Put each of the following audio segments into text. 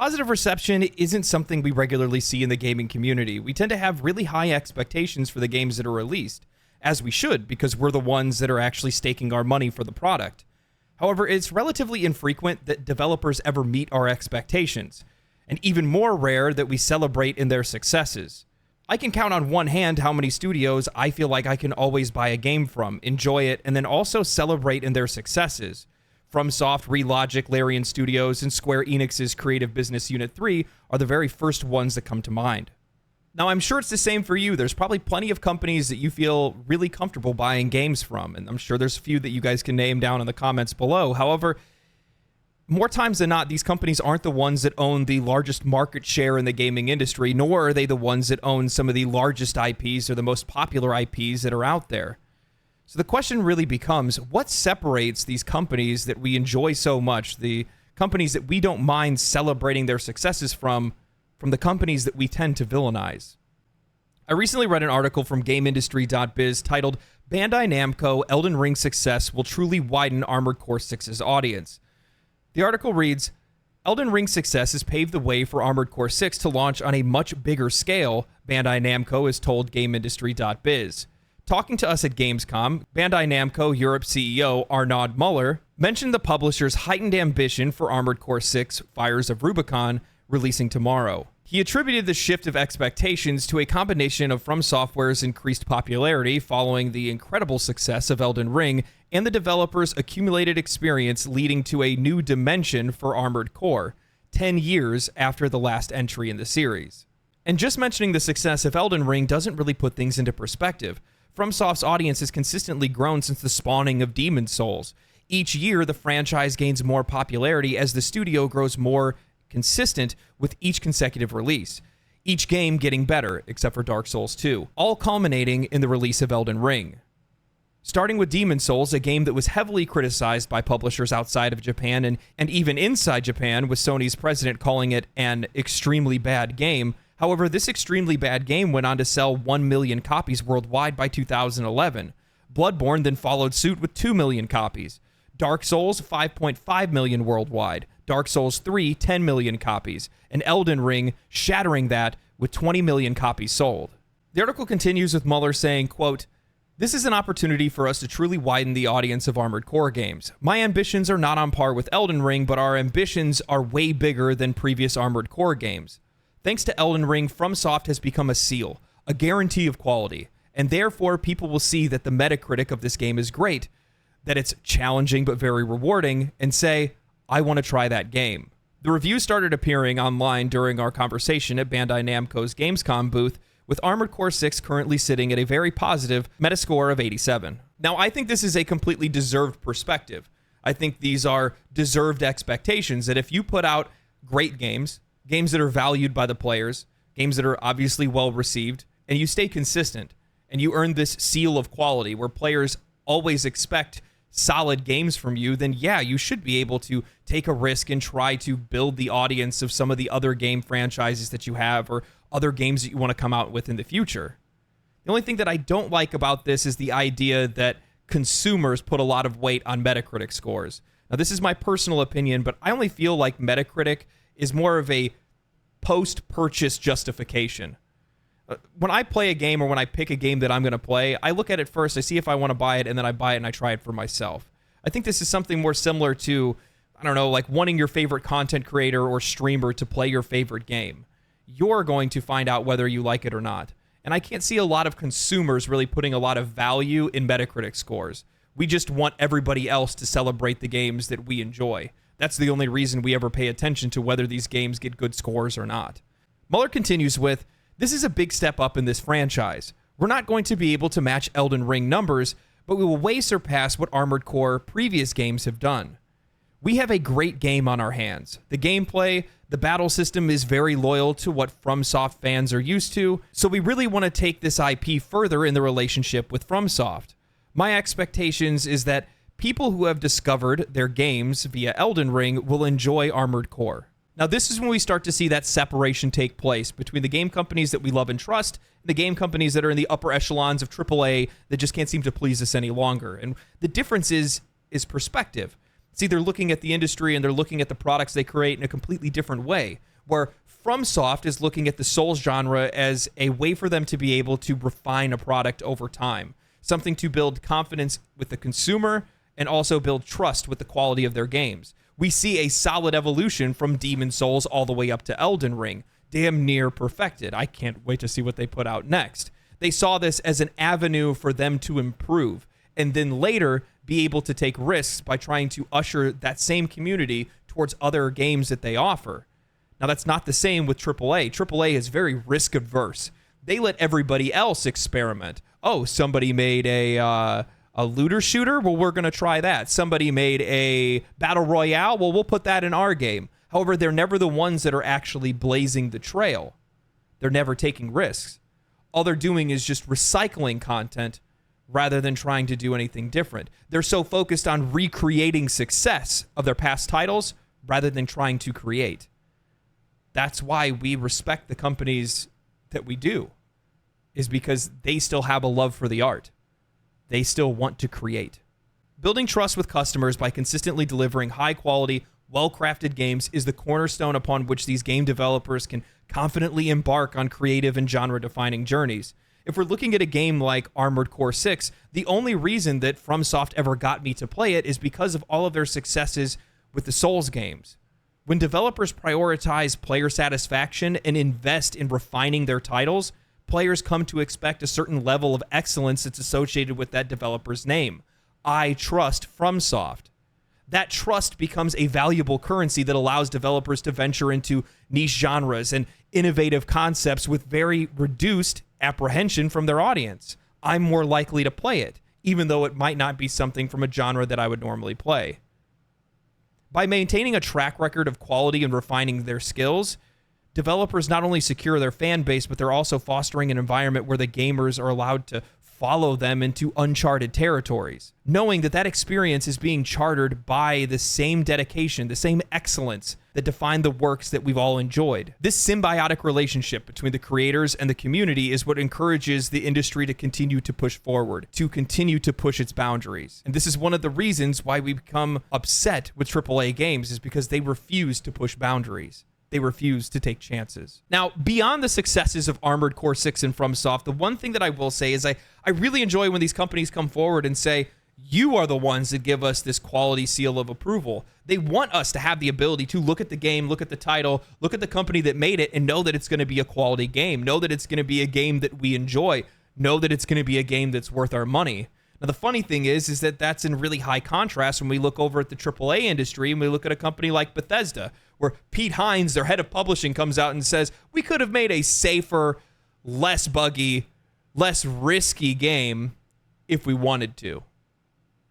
Positive reception isn't something we regularly see in the gaming community. We tend to have really high expectations for the games that are released, as we should, because we're the ones that are actually staking our money for the product. However, it's relatively infrequent that developers ever meet our expectations, and even more rare that we celebrate in their successes. I can count on one hand how many studios I feel like I can always buy a game from, enjoy it, and then also celebrate in their successes. FromSoft, Relogic, Larian Studios, and Square Enix's Creative Business Unit 3 are the very first ones that come to mind. Now, I'm sure it's the same for you. There's probably plenty of companies that you feel really comfortable buying games from, and I'm sure there's a few that you guys can name down in the comments below. However, more times than not, these companies aren't the ones that own the largest market share in the gaming industry, nor are they the ones that own some of the largest IPs or the most popular IPs that are out there. So the question really becomes, what separates these companies that we enjoy so much, the companies that we don't mind celebrating their successes from the companies that we tend to villainize? I recently read an article from GameIndustry.biz titled, Bandai Namco Elden Ring Success Will Truly Widen Armored Core 6's Audience. The article reads, Elden Ring's success has paved the way for Armored Core 6 to launch on a much bigger scale, Bandai Namco has told GameIndustry.biz. Talking to us at Gamescom, Bandai Namco Europe CEO Arnaud Muller mentioned the publisher's heightened ambition for Armored Core 6 Fires of Rubicon releasing tomorrow. He attributed the shift of expectations to a combination of From Software's increased popularity following the incredible success of Elden Ring and the developer's accumulated experience leading to a new dimension for Armored Core, 10 years after the last entry in the series. And just mentioning the success of Elden Ring doesn't really put things into perspective. FromSoft's audience has consistently grown since the spawning of Demon's Souls. Each year, the franchise gains more popularity as the studio grows more consistent with each consecutive release. Each game getting better, except for Dark Souls 2, all culminating in the release of Elden Ring. Starting with Demon's Souls, a game that was heavily criticized by publishers outside of Japan and even inside Japan, with Sony's president calling it an extremely bad game. However, this extremely bad game went on to sell 1 million copies worldwide by 2011. Bloodborne then followed suit with 2 million copies. Dark Souls, 5.5 million worldwide. Dark Souls 3, 10 million copies. And Elden Ring shattering that with 20 million copies sold. The article continues with Muller saying, quote, This is an opportunity for us to truly widen the audience of Armored Core games. My ambitions are not on par with Elden Ring, but our ambitions are way bigger than previous Armored Core games. Thanks to Elden Ring, FromSoft has become a seal, a guarantee of quality, and therefore people will see that the Metacritic of this game is great, that it's challenging but very rewarding, and say, I want to try that game. The reviews started appearing online during our conversation at Bandai Namco's Gamescom booth, with Armored Core 6 currently sitting at a very positive Metascore of 87. Now, I think this is a completely deserved perspective. I think these are deserved expectations, that if you put out great games, games that are valued by the players, games that are obviously well received, and you stay consistent, and you earn this seal of quality where players always expect solid games from you, then yeah, you should be able to take a risk and try to build the audience of some of the other game franchises that you have or other games that you want to come out with in the future. The only thing that I don't like about this is the idea that consumers put a lot of weight on Metacritic scores. Now, this is my personal opinion, but I only feel like Metacritic is more of a post-purchase justification. When I play a game or when I pick a game that I'm going to play, I look at it first, I see if I want to buy it, and then I buy it and I try it for myself. I think this is something more similar to, I don't know, like wanting your favorite content creator or streamer to play your favorite game. You're going to find out whether you like it or not. And I can't see a lot of consumers really putting a lot of value in Metacritic scores. We just want everybody else to celebrate the games that we enjoy. That's the only reason we ever pay attention to whether these games get good scores or not. Muller continues with, this is a big step up in this franchise. We're not going to be able to match Elden Ring numbers, but we will way surpass what Armored Core previous games have done. We have a great game on our hands. The gameplay, the battle system is very loyal to what FromSoft fans are used to, so we really want to take this IP further in the relationship with FromSoft. My expectations is that people who have discovered their games via Elden Ring will enjoy Armored Core. Now, this is when we start to see that separation take place between the game companies that we love and trust and the game companies that are in the upper echelons of AAA that just can't seem to please us any longer. And the difference is perspective. See, they're looking at the industry and they're looking at the products they create in a completely different way. where FromSoft is looking at the Souls genre as a way for them to be able to refine a product over time, something to build confidence with the consumer and also build trust with the quality of their games. We see a solid evolution from Demon Souls all the way up to Elden Ring, damn near perfected. I can't wait to see what they put out next. They saw this as an avenue for them to improve, and then later be able to take risks by trying to usher that same community towards other games that they offer. Now, that's not the same with AAA. AAA is very risk averse. They let everybody else experiment. Oh, somebody made a looter shooter? Well, we're going to try that. Somebody made a battle royale? Well, we'll put that in our game. However, they're never the ones that are actually blazing the trail. They're never taking risks. All they're doing is just recycling content rather than trying to do anything different. They're so focused on recreating success of their past titles rather than trying to create. That's why we respect the companies that we do, is because they still have a love for the art. They still want to create. Building trust with customers by consistently delivering high-quality, well-crafted games is the cornerstone upon which these game developers can confidently embark on creative and genre-defining journeys. If we're looking at a game like Armored Core 6, the only reason that FromSoft ever got me to play it is because of all of their successes with the Souls games. When developers prioritize player satisfaction and invest in refining their titles, players come to expect a certain level of excellence that's associated with that developer's name. I trust FromSoft. That trust becomes a valuable currency that allows developers to venture into niche genres and innovative concepts with very reduced apprehension from their audience. I'm more likely to play it, even though it might not be something from a genre that I would normally play. By maintaining a track record of quality and refining their skills, developers not only secure their fan base, but they're also fostering an environment where the gamers are allowed to follow them into uncharted territories, knowing that that experience is being chartered by the same dedication, the same excellence that define the works that we've all enjoyed. This symbiotic relationship between the creators and the community is what encourages the industry to continue to push forward, to continue to push its boundaries. And this is one of the reasons why we become upset with AAA games, is because they refuse to push boundaries. They refuse to take chances. Now, beyond the successes of Armored Core 6 and FromSoft, the one thing that I will say is I really enjoy when these companies come forward and say, you are the ones that give us this quality seal of approval. They want us to have the ability to look at the game, look at the title, look at the company that made it, and know that it's going to be a quality game, know that it's going to be a game that we enjoy, know that it's going to be a game that's worth our money. Now, the funny thing is that that's in really high contrast when we look over at the AAA industry and we look at a company like Bethesda, where Pete Hines, their head of publishing, comes out and says, we could have made a safer, less buggy, less risky game if we wanted to.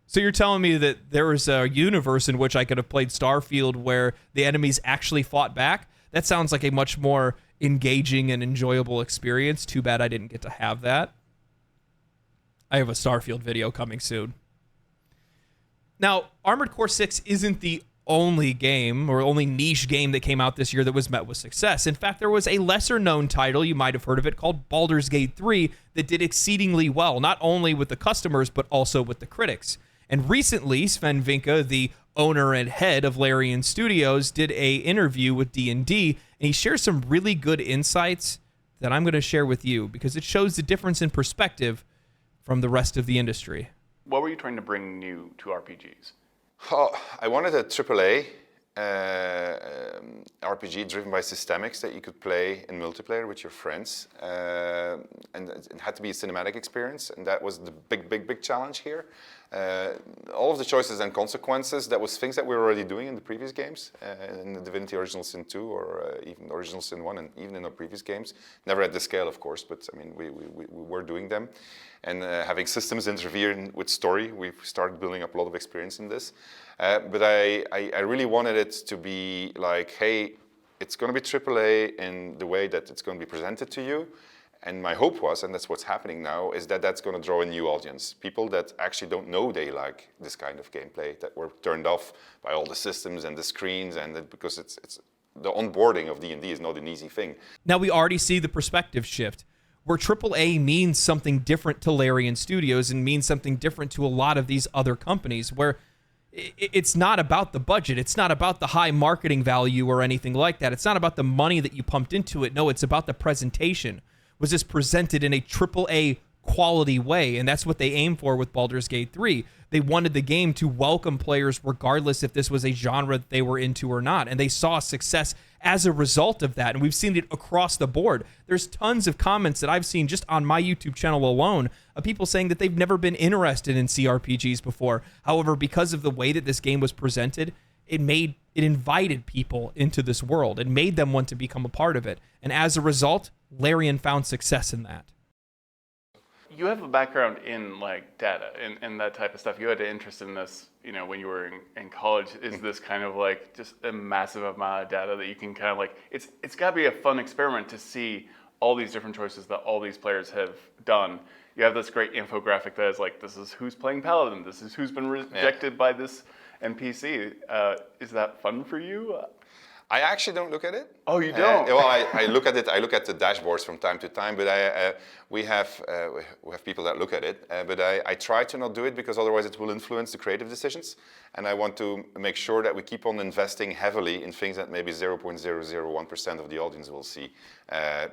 So you're telling me that there was a universe in which I could have played Starfield where the enemies actually fought back? That sounds like a much more engaging and enjoyable experience. Too bad I didn't get to have that. I have a Starfield video coming soon. Now, Armored Core 6 isn't the only game or only niche game that came out this year that was met with success. In fact, there was a lesser-known title, you might have heard of it, called Baldur's Gate 3 that did exceedingly well, not only with the customers, but also with the critics. And recently, Sven Vinke, the owner and head of Larian Studios, did a interview with D&D, and he shares some really good insights that I'm going to share with you because it shows the difference in perspective from the rest of the industry. What were you trying to bring new to RPGs? Oh, I wanted a AAA RPG driven by systemics that you could play in multiplayer with your friends. And it had to be a cinematic experience, and that was the big challenge here. All of the choices and consequences, that was things that we were already doing in the previous games, in the Divinity Original Sin 2 or even Original Sin 1, and even in our previous games. Never at this scale, of course, but I mean, we were doing them. And having systems interfere with story, we've started building up a lot of experience in this. But I really wanted it to be like, hey, it's going to be AAA in the way that it's going to be presented to you. And my hope was, and that's what's happening now, is that that's going to draw a new audience. People that actually don't know they like this kind of gameplay, that were turned off by all the systems and the screens, and because it's the onboarding of D&D is not an easy thing. Now we already see the perspective shift, where AAA means something different to Larian Studios and means something different to a lot of these other companies, where it's not about the budget. It's not about the high marketing value or anything like that. It's not about the money that you pumped into it. No, it's about the presentation. Was this presented in a AAA quality way? And that's what they aim for with Baldur's Gate 3. They wanted the game to welcome players regardless if this was a genre that they were into or not. And they saw success as a result of that. And we've seen it across the board. There's tons of comments that I've seen just on my YouTube channel alone of people saying that they've never been interested in CRPGs before. However, because of the way that this game was presented, it invited people into this world and made them want to become a part of it. And as a result, Larian found success in that. You have a background in like data and that type of stuff. You had an interest in this, when you were in college. Is this kind of like just a massive amount of data that you can kind of like, it's got to be a fun experiment to see all these different choices that all these players have done. You have this great infographic that is like, this is who's playing Paladin, this is who's been rejected by this NPC. Is that fun for you? I actually don't look at it. Oh, you don't? Well, I look at it. I look at the dashboards from time to time, but we have people that look at it. But I try to not do it because otherwise it will influence the creative decisions. And I want to make sure that we keep on investing heavily in things that maybe 0.001% of the audience will see,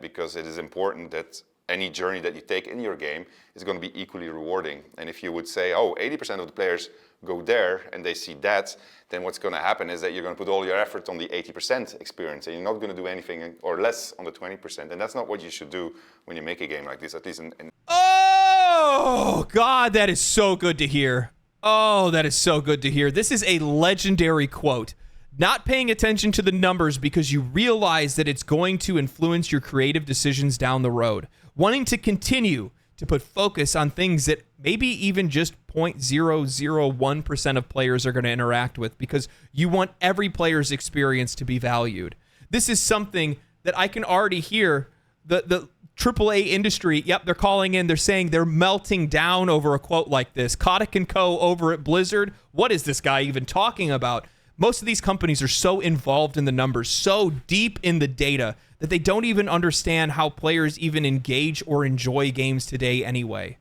because it is important that any journey that you take in your game is going to be equally rewarding. And if you would say, oh, 80% of the players go there and they see that, then what's going to happen is that you're going to put all your effort on the 80% experience and you're not going to do anything or less on the 20%. And that's not what you should do when you make a game like this, at least in Oh, God, that is so good to hear. Oh, that is so good to hear. This is a legendary quote. Not paying attention to the numbers because you realize that it's going to influence your creative decisions down the road. Wanting to continue to put focus on things that maybe even just 0.001% of players are going to interact with, because you want every player's experience to be valued. This is something that I can already hear the AAA industry, they're calling in, they're saying they're melting down over a quote like this. Kotick & Co. over at Blizzard, what is this guy even talking about? Most of these companies are so involved in the numbers, so deep in the data, that they don't even understand how players even engage or enjoy games today anyway.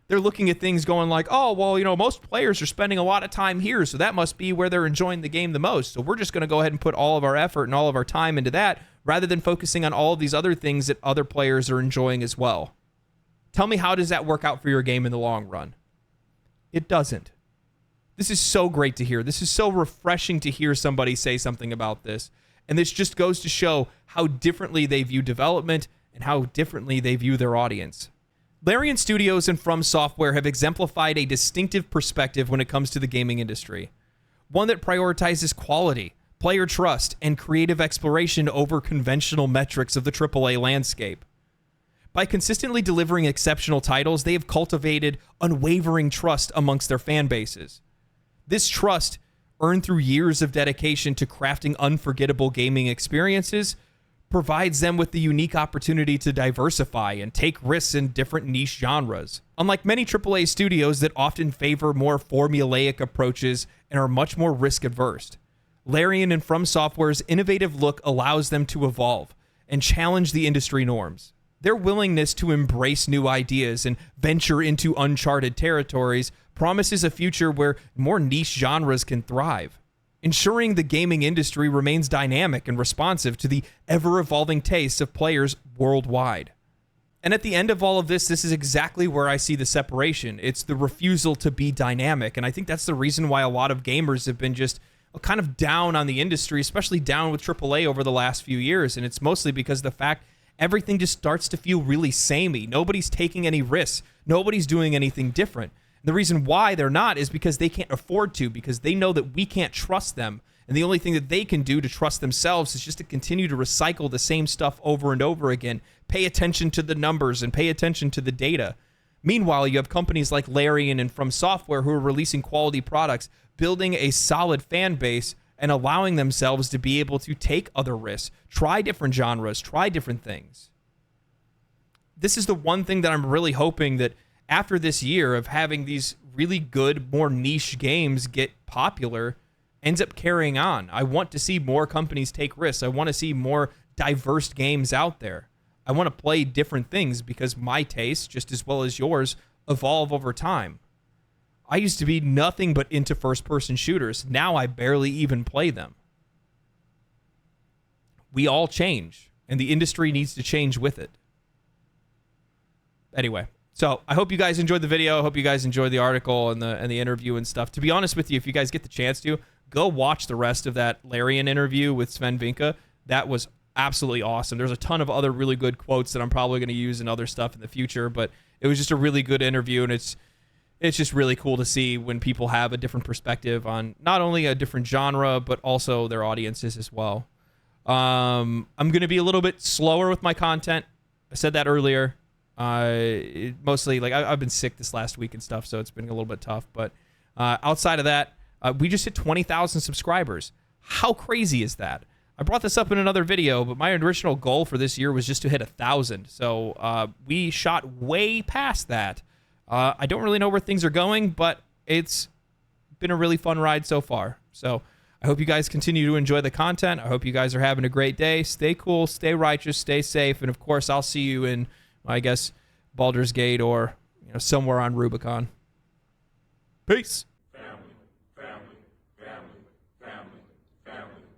They're looking at things going like, oh, well, most players are spending a lot of time here, so that must be where they're enjoying the game the most. So we're just going to go ahead and put all of our effort and all of our time into that, rather than focusing on all of these other things that other players are enjoying as well. Tell me, how does that work out for your game in the long run? It doesn't. This is so great to hear. This is so refreshing to hear somebody say something about this. And this just goes to show how differently they view development and how differently they view their audience. Larian Studios and From Software have exemplified a distinctive perspective when it comes to the gaming industry. One that prioritizes quality, player trust, and creative exploration over conventional metrics of the AAA landscape. By consistently delivering exceptional titles, they have cultivated unwavering trust amongst their fan bases. This trust, earned through years of dedication to crafting unforgettable gaming experiences, provides them with the unique opportunity to diversify and take risks in different niche genres. Unlike many AAA studios that often favor more formulaic approaches and are much more risk-averse, Larian and From Software's innovative look allows them to evolve and challenge the industry norms. Their willingness to embrace new ideas and venture into uncharted territories promises a future where more niche genres can thrive, ensuring the gaming industry remains dynamic and responsive to the ever-evolving tastes of players worldwide. And at the end of all of this is exactly where I see the separation. It's the refusal to be dynamic, and I think that's the reason why a lot of gamers have been just kind of down on the industry, especially down with AAA over the last few years, and it's mostly because of the fact everything just starts to feel really samey. Nobody's taking any risks. Nobody's doing anything different. The reason why they're not is because they can't afford to, because they know that we can't trust them. And the only thing that they can do to trust themselves is just to continue to recycle the same stuff over and over again, pay attention to the numbers and pay attention to the data. Meanwhile, you have companies like Larian and From Software who are releasing quality products, building a solid fan base, and allowing themselves to be able to take other risks, try different genres, try different things. This is the one thing that I'm really hoping that after this year of having these really good, more niche games get popular, ends up carrying on. I want to see more companies take risks. I want to see more diverse games out there. I want to play different things because my tastes, just as well as yours, evolve over time. I used to be nothing but into first-person shooters. Now I barely even play them. We all change, and the industry needs to change with it. Anyway, so I hope you guys enjoyed the video. I hope you guys enjoyed the article and the interview and stuff. To be honest with you, if you guys get the chance to, go watch the rest of that Larian interview with Sven Vinke. That was absolutely awesome. There's a ton of other really good quotes that I'm probably going to use in other stuff in the future, but it was just a really good interview, and it's just really cool to see when people have a different perspective on not only a different genre, but also their audiences as well. I'm going to be a little bit slower with my content. I said that earlier. Mostly, like, I've been sick this last week and stuff, so it's been a little bit tough. But outside of that, we just hit 20,000 subscribers. How crazy is that? I brought this up in another video, but my original goal for this year was just to hit 1,000. So we shot way past that. I don't really know where things are going, but it's been a really fun ride so far. So I hope you guys continue to enjoy the content. I hope you guys are having a great day. Stay cool, stay righteous, stay safe, and of course, I'll see you in, I guess, Baldur's Gate or somewhere on Rubicon. Peace.